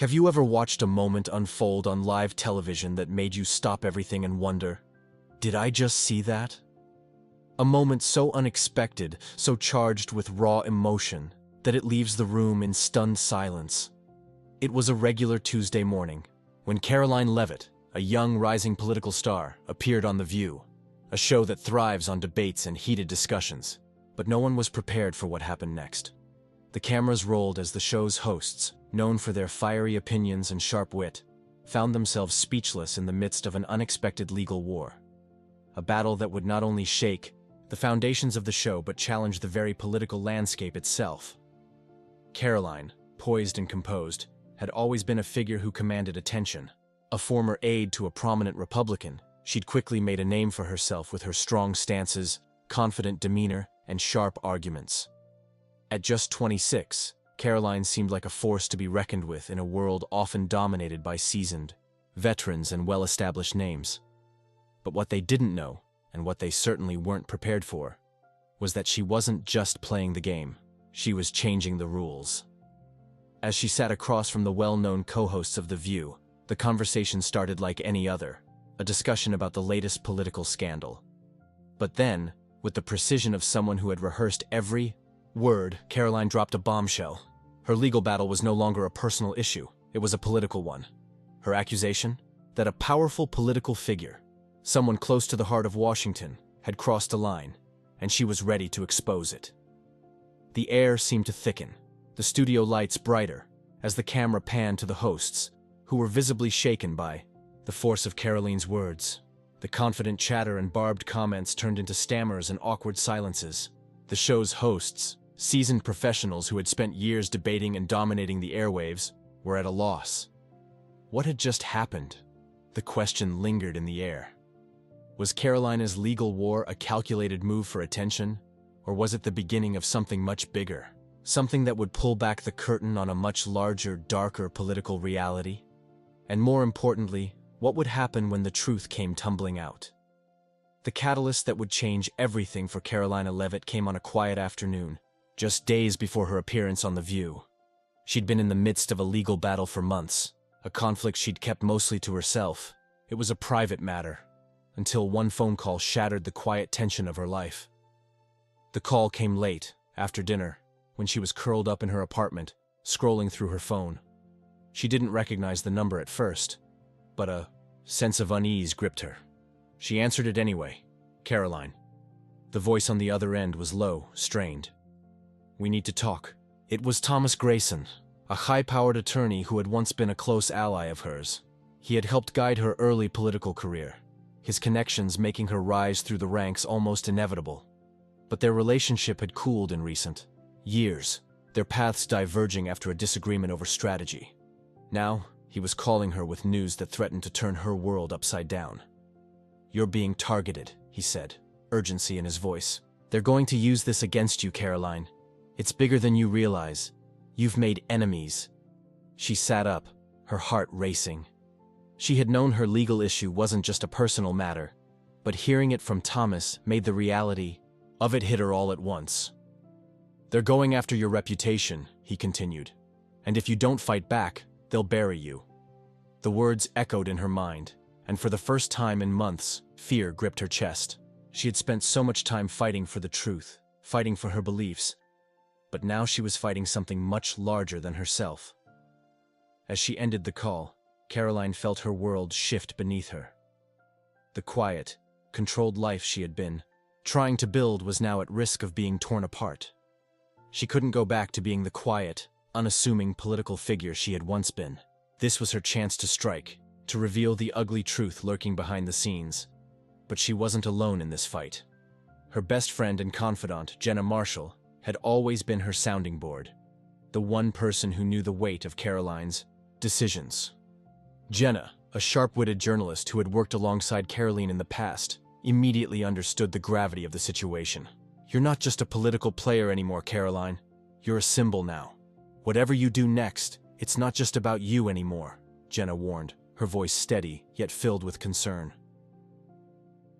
Have you ever watched a moment unfold on live television that made you stop everything and wonder, did I just see that? A moment so unexpected, so charged with raw emotion, that it leaves the room in stunned silence. It was a regular Tuesday morning, when Karoline Leavitt, a young rising political star, appeared on The View, a show that thrives on debates and heated discussions. But no one was prepared for what happened next. The cameras rolled as the show's hosts, known for their fiery opinions and sharp wit, found themselves speechless in the midst of an unexpected legal war. A battle that would not only shake the foundations of the show but challenge the very political landscape itself. Karoline, poised and composed, had always been a figure who commanded attention. A former aide to a prominent Republican, she'd quickly made a name for herself with her strong stances, confident demeanor, and sharp arguments. At just 26, Karoline seemed like a force to be reckoned with in a world often dominated by seasoned veterans and well-established names. But what they didn't know, and what they certainly weren't prepared for, was that she wasn't just playing the game, she was changing the rules. As she sat across from the well-known co-hosts of The View, the conversation started like any other, a discussion about the latest political scandal. But then, with the precision of someone who had rehearsed every word, Karoline dropped a bombshell. Her legal battle was no longer a personal issue, it was a political one. Her accusation? That a powerful political figure, someone close to the heart of Washington, had crossed a line, and she was ready to expose it. The air seemed to thicken, the studio lights brighter, as the camera panned to the hosts, who were visibly shaken by the force of Karoline's words. The confident chatter and barbed comments turned into stammers and awkward silences. The show's hosts, seasoned professionals who had spent years debating and dominating the airwaves, were at a loss. What had just happened? The question lingered in the air. Was Karoline's legal war a calculated move for attention, or was it the beginning of something much bigger? Something that would pull back the curtain on a much larger, darker political reality? And more importantly, what would happen when the truth came tumbling out? The catalyst that would change everything for Karoline Leavitt came on a quiet afternoon, just days before her appearance on The View. She'd been in the midst of a legal battle for months, a conflict she'd kept mostly to herself. It was a private matter, until one phone call shattered the quiet tension of her life. The call came late, after dinner, when she was curled up in her apartment, scrolling through her phone. She didn't recognize the number at first, but a sense of unease gripped her. She answered it anyway. Karoline. The voice on the other end was low, strained. "We need to talk." It was Thomas Grayson, a high-powered attorney who had once been a close ally of hers. He had helped guide her early political career, his connections making her rise through the ranks almost inevitable. But their relationship had cooled in recent years, their paths diverging after a disagreement over strategy. Now, he was calling her with news that threatened to turn her world upside down. "You're being targeted," he said, urgency in his voice. "They're going to use this against you, Karoline. It's bigger than you realize. You've made enemies." She sat up, her heart racing. She had known her legal issue wasn't just a personal matter, but hearing it from Thomas made the reality of it hit her all at once. "They're going after your reputation," he continued. "And if you don't fight back, they'll bury you." The words echoed in her mind, and for the first time in months, fear gripped her chest. She had spent so much time fighting for the truth, fighting for her beliefs, but now she was fighting something much larger than herself. As she ended the call, Karoline felt her world shift beneath her. The quiet, controlled life she had been trying to build was now at risk of being torn apart. She couldn't go back to being the quiet, unassuming political figure she had once been. This was her chance to strike, to reveal the ugly truth lurking behind the scenes. But she wasn't alone in this fight. Her best friend and confidant, Jenna Marshall, had always been her sounding board, the one person who knew the weight of Karoline's decisions. Jenna, a sharp-witted journalist who had worked alongside Karoline in the past, immediately understood the gravity of the situation. "You're not just a political player anymore, Karoline. You're a symbol now. Whatever you do next, it's not just about you anymore," Jenna warned, her voice steady, yet filled with concern.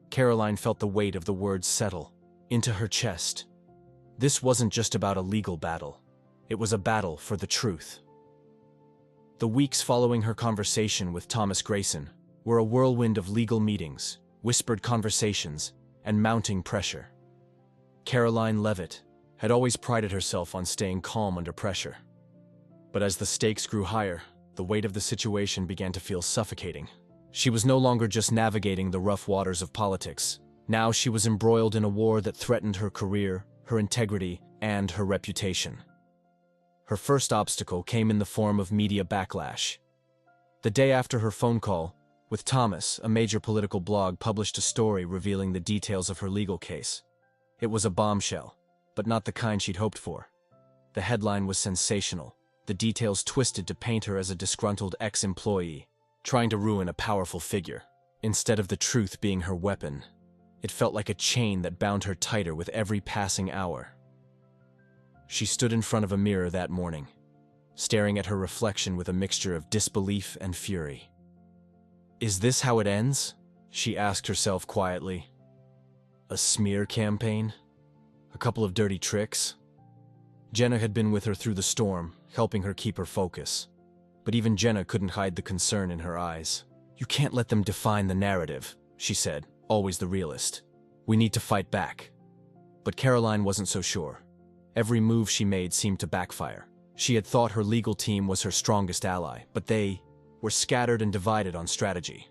Karoline felt the weight of the words settle into her chest. This wasn't just about a legal battle. It was a battle for the truth. The weeks following her conversation with Thomas Grayson were a whirlwind of legal meetings, whispered conversations, and mounting pressure. Karoline Leavitt had always prided herself on staying calm under pressure. But as the stakes grew higher, the weight of the situation began to feel suffocating. She was no longer just navigating the rough waters of politics. Now she was embroiled in a war that threatened her career, her integrity, and her reputation. Her first obstacle came in the form of media backlash. The day after her phone call with Thomas, a major political blog published a story revealing the details of her legal case. It was a bombshell, but not the kind she'd hoped for. The headline was sensational, the details twisted to paint her as a disgruntled ex-employee, trying to ruin a powerful figure. Instead of the truth being her weapon, it felt like a chain that bound her tighter with every passing hour. She stood in front of a mirror that morning, staring at her reflection with a mixture of disbelief and fury. "Is this how it ends?" she asked herself quietly. A smear campaign? A couple of dirty tricks? Jenna had been with her through the storm, helping her keep her focus. But even Jenna couldn't hide the concern in her eyes. "You can't let them define the narrative," she said, always the realist. "We need to fight back." But Karoline wasn't so sure. Every move she made seemed to backfire. She had thought her legal team was her strongest ally, but they were scattered and divided on strategy.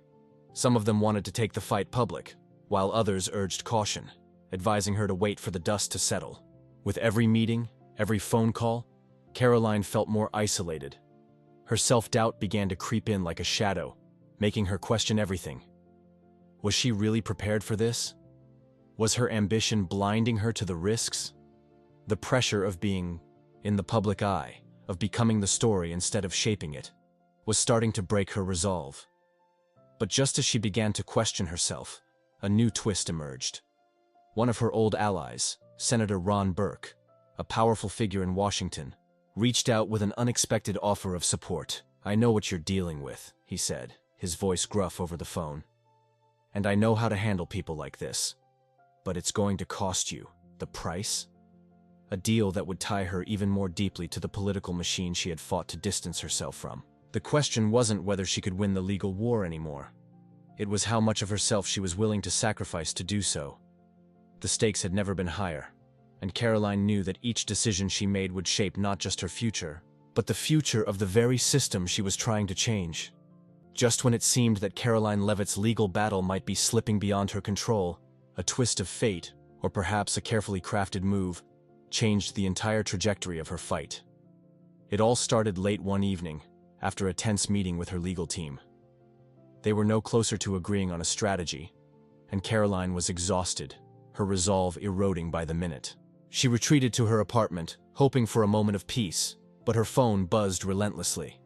Some of them wanted to take the fight public, while others urged caution, advising her to wait for the dust to settle. With every meeting, every phone call, Karoline felt more isolated. Her self-doubt began to creep in like a shadow, making her question everything. Was she really prepared for this? Was her ambition blinding her to the risks? The pressure of being in the public eye, of becoming the story instead of shaping it, was starting to break her resolve. But just as she began to question herself, a new twist emerged. One of her old allies, Senator Ron Burke, a powerful figure in Washington, reached out with an unexpected offer of support. "I know what you're dealing with," he said, his voice gruff over the phone. "And I know how to handle people like this. But it's going to cost you. The price?" A deal that would tie her even more deeply to the political machine she had fought to distance herself from. The question wasn't whether she could win the legal war anymore. It was how much of herself she was willing to sacrifice to do so. The stakes had never been higher, and Karoline knew that each decision she made would shape not just her future, but the future of the very system she was trying to change. Just when it seemed that Karoline Leavitt's legal battle might be slipping beyond her control, a twist of fate, or perhaps a carefully crafted move, changed the entire trajectory of her fight. It all started late one evening, after a tense meeting with her legal team. They were no closer to agreeing on a strategy, and Karoline was exhausted, her resolve eroding by the minute. She retreated to her apartment, hoping for a moment of peace, but her phone buzzed relentlessly.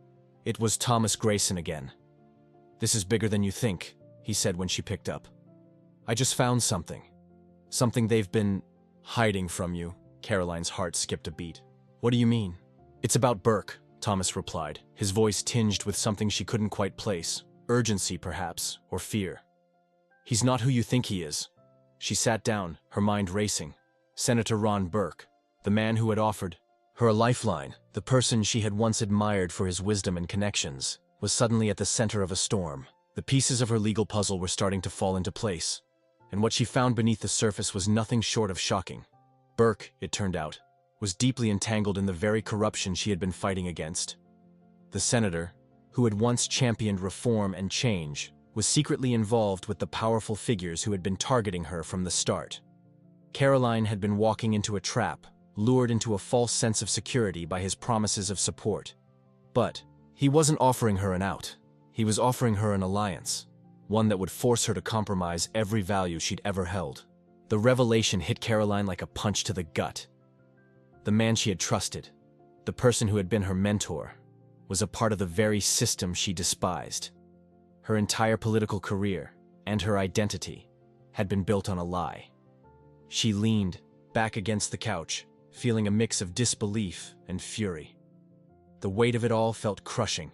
It was Thomas Grayson again. "This is bigger than you think," he said when she picked up. "I just found something. Something they've been hiding from you." Karoline's heart skipped a beat. "What do you mean?" "It's about Burke," Thomas replied, his voice tinged with something she couldn't quite place. Urgency, perhaps, or fear. "He's not who you think he is." She sat down, her mind racing. Senator Ron Burke, the man who had offered her a lifeline, the person she had once admired for his wisdom and connections, was suddenly at the center of a storm. The pieces of her legal puzzle were starting to fall into place, and what she found beneath the surface was nothing short of shocking. Burke, it turned out, was deeply entangled in the very corruption she had been fighting against. The senator, who had once championed reform and change, was secretly involved with the powerful figures who had been targeting her from the start. Karoline had been walking into a trap, lured into a false sense of security by his promises of support. But he wasn't offering her an out. He was offering her an alliance, one that would force her to compromise every value she'd ever held. The revelation hit Karoline like a punch to the gut. The man she had trusted, the person who had been her mentor, was a part of the very system she despised. Her entire political career, and her identity, had been built on a lie. She leaned back against the couch, feeling a mix of disbelief and fury. The weight of it all felt crushing.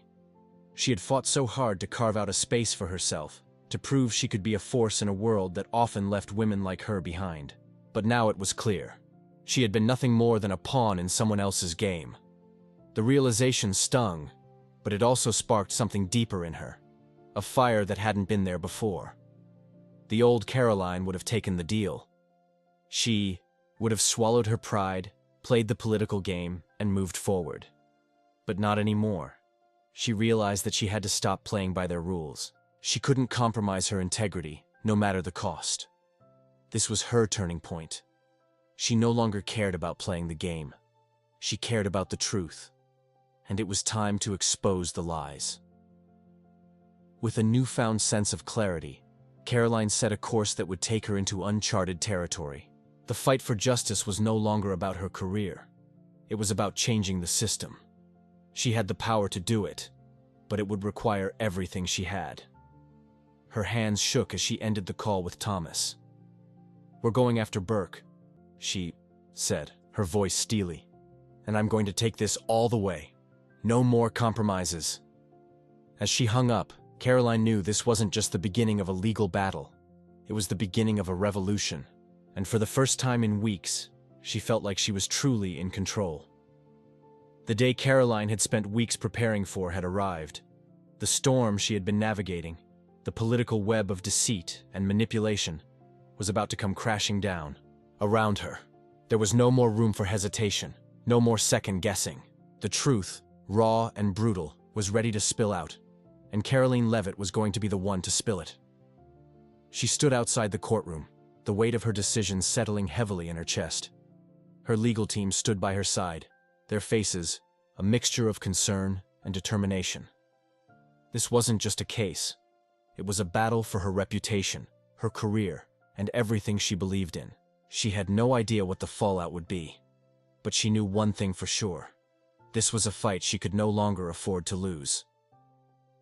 She had fought so hard to carve out a space for herself, to prove she could be a force in a world that often left women like her behind. But now it was clear. She had been nothing more than a pawn in someone else's game. The realization stung, But it also sparked something deeper in her, a fire that hadn't been there before. The old Karoline would have taken the deal. She would have swallowed her pride, played the political game, and moved forward. But not anymore. She realized that she had to stop playing by their rules. She couldn't compromise her integrity, no matter the cost. This was her turning point. She no longer cared about playing the game. She cared about the truth. And it was time to expose the lies. With a newfound sense of clarity, Karoline set a course that would take her into uncharted territory. The fight for justice was no longer about her career. It was about changing the system. She had the power to do it, but it would require everything she had. Her hands shook as she ended the call with Thomas. "We're going after Burke," she said, her voice steely. "And I'm going to take this all the way. No more compromises." As she hung up, Karoline knew this wasn't just the beginning of a legal battle. It was the beginning of a revolution. And for the first time in weeks, she felt like she was truly in control. The day Karoline had spent weeks preparing for had arrived. The storm she had been navigating, the political web of deceit and manipulation, was about to come crashing down. Around her, there was no more room for hesitation, no more second-guessing. The truth, raw and brutal, was ready to spill out, and Karoline Leavitt was going to be the one to spill it. She stood outside the courtroom, the weight of her decision settling heavily in her chest. Her legal team stood by her side, their faces a mixture of concern and determination. This wasn't just a case. It was a battle for her reputation, her career, and everything she believed in. She had no idea what the fallout would be, but she knew one thing for sure. This was a fight she could no longer afford to lose.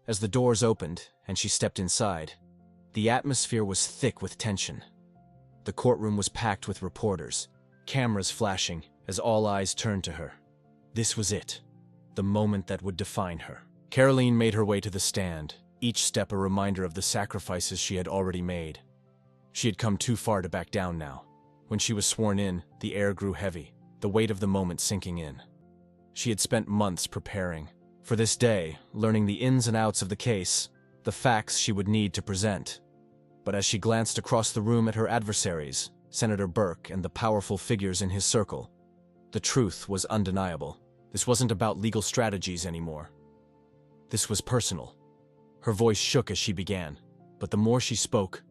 As the doors opened and she stepped inside, the atmosphere was thick with tension. The courtroom was packed with reporters, cameras flashing as all eyes turned to her. This was it, the moment that would define her. Karoline made her way to the stand, each step a reminder of the sacrifices she had already made. She had come too far to back down now. When she was sworn in, the air grew heavy, the weight of the moment sinking in. She had spent months preparing for this day, learning the ins and outs of the case, the facts she would need to present. But as she glanced across the room at her adversaries, Senator Burke and the powerful figures in his circle, the truth was undeniable. This wasn't about legal strategies anymore. This was personal. Her voice shook as she began, but the more she spoke,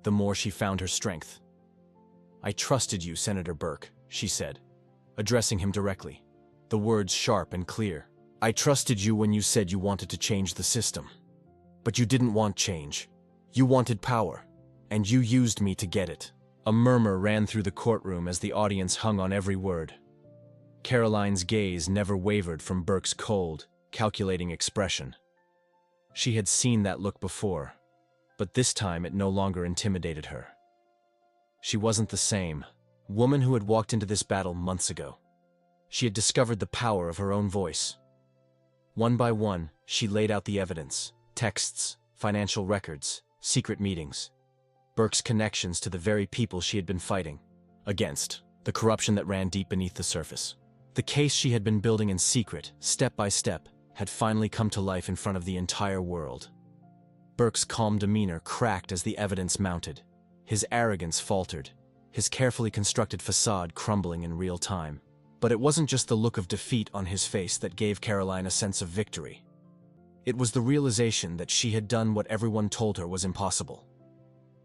the more she found her strength. "I trusted you, Senator Burke," she said, addressing him directly, the words sharp and clear. "I trusted you when you said you wanted to change the system. But you didn't want change. You wanted power, and you used me to get it." A murmur ran through the courtroom as the audience hung on every word. Karoline's gaze never wavered from Burke's cold, calculating expression. She had seen that look before, but this time it no longer intimidated her. She wasn't the same woman who had walked into this battle months ago. She had discovered the power of her own voice. One by one, she laid out the evidence, texts, financial records, secret meetings, Burke's connections to the very people she had been fighting against, the corruption that ran deep beneath the surface. The case she had been building in secret, step by step, had finally come to life in front of the entire world. Burke's calm demeanor cracked as the evidence mounted. His arrogance faltered, his carefully constructed facade crumbling in real time. But it wasn't just the look of defeat on his face that gave Karoline a sense of victory. It was the realization that she had done what everyone told her was impossible.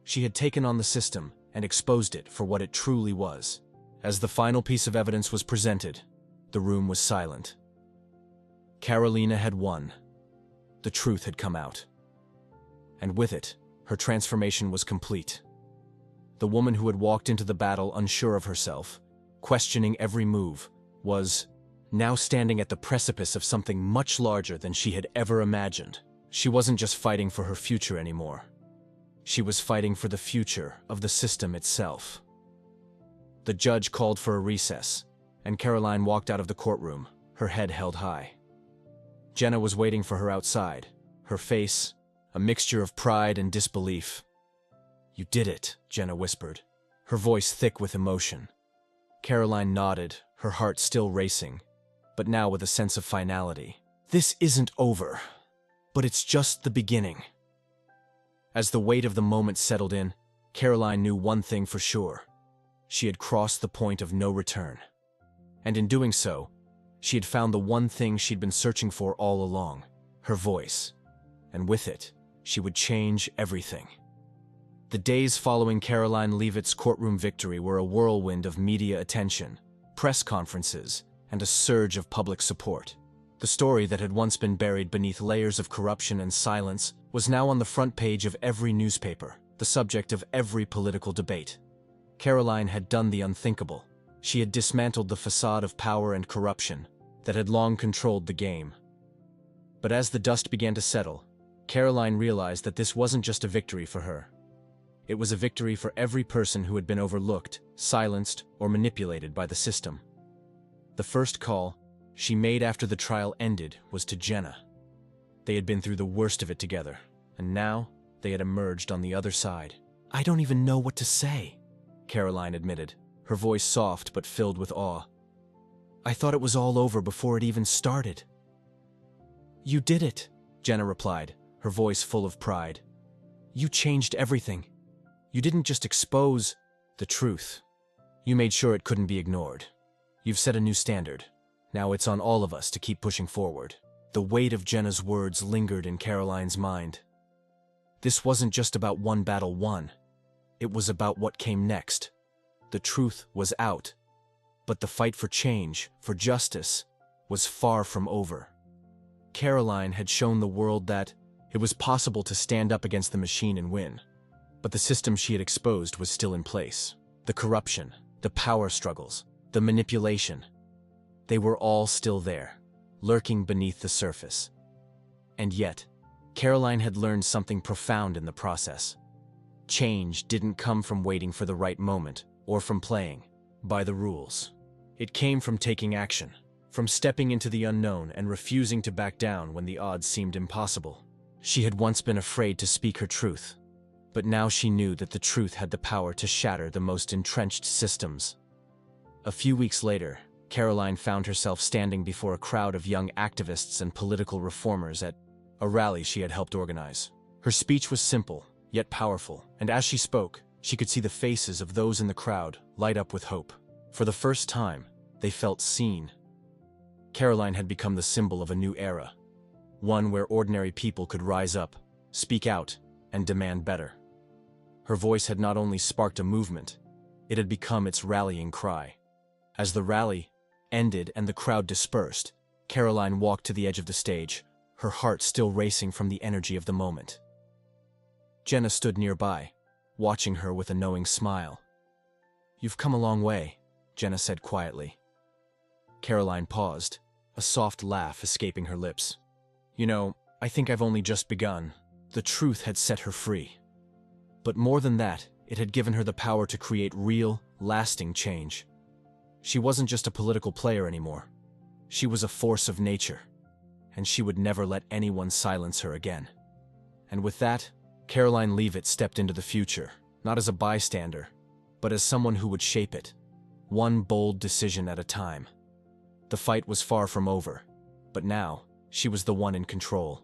She had taken on the system and exposed it for what it truly was. As the final piece of evidence was presented, the room was silent. Karoline had won. The truth had come out. And with it, her transformation was complete. The woman who had walked into the battle unsure of herself, questioning every move, was now standing at the precipice of something much larger than she had ever imagined. She wasn't just fighting for her future anymore. She was fighting for the future of the system itself. The judge called for a recess, and Karoline walked out of the courtroom, her head held high. Jenna was waiting for her outside, her face a mixture of pride and disbelief. "You did it," Jenna whispered, her voice thick with emotion. Karoline nodded, her heart still racing, but now with a sense of finality. This isn't over, but it's just the beginning. As the weight of the moment settled in, Karoline knew one thing for sure. She had crossed the point of no return. And in doing so, she had found the one thing she'd been searching for all along, her voice. And with it, she would change everything. The days following Karoline Leavitt's courtroom victory were a whirlwind of media attention, press conferences, and a surge of public support. The story that had once been buried beneath layers of corruption and silence was now on the front page of every newspaper, the subject of every political debate. Karoline had done the unthinkable. She had dismantled the facade of power and corruption that had long controlled the game. But as the dust began to settle, Karoline realized that this wasn't just a victory for her. It was a victory for every person who had been overlooked, silenced, or manipulated by the system. The first call she made after the trial ended was to Jenna. They had been through the worst of it together, and now they had emerged on the other side. "I don't even know what to say," Karoline admitted, her voice soft but filled with awe. "I thought it was all over before it even started." "You did it," Jenna replied, her voice full of pride. "You changed everything. You didn't just expose the truth. You made sure it couldn't be ignored. You've set a new standard. Now it's on all of us to keep pushing forward." The weight of Jenna's words lingered in Karoline's mind. This wasn't just about one battle won. It was about what came next. The truth was out. But the fight for change, for justice, was far from over. Karoline had shown the world that it was possible to stand up against the machine and win. But the system she had exposed was still in place. The corruption, the power struggles, the manipulation. They were all still there, lurking beneath the surface. And yet, Karoline had learned something profound in the process. Change didn't come from waiting for the right moment or from playing by the rules. It came from taking action, from stepping into the unknown and refusing to back down when the odds seemed impossible. She had once been afraid to speak her truth, but now she knew that the truth had the power to shatter the most entrenched systems. A few weeks later, Karoline found herself standing before a crowd of young activists and political reformers at a rally she had helped organize. Her speech was simple, yet powerful, and as she spoke, she could see the faces of those in the crowd light up with hope. For the first time, they felt seen. Karoline had become the symbol of a new era, one where ordinary people could rise up, speak out, and demand better. Her voice had not only sparked a movement, it had become its rallying cry. As the rally ended and the crowd dispersed, Karoline walked to the edge of the stage, her heart still racing from the energy of the moment. Jenna stood nearby, watching her with a knowing smile. "You've come a long way," Jenna said quietly. Karoline paused, a soft laugh escaping her lips. "You know, I think I've only just begun." The truth had set her free. But more than that, it had given her the power to create real, lasting change. She wasn't just a political player anymore. She was a force of nature, and she would never let anyone silence her again. And with that, Karoline Leavitt stepped into the future, not as a bystander, but as someone who would shape it, one bold decision at a time. The fight was far from over, but now she was the one in control.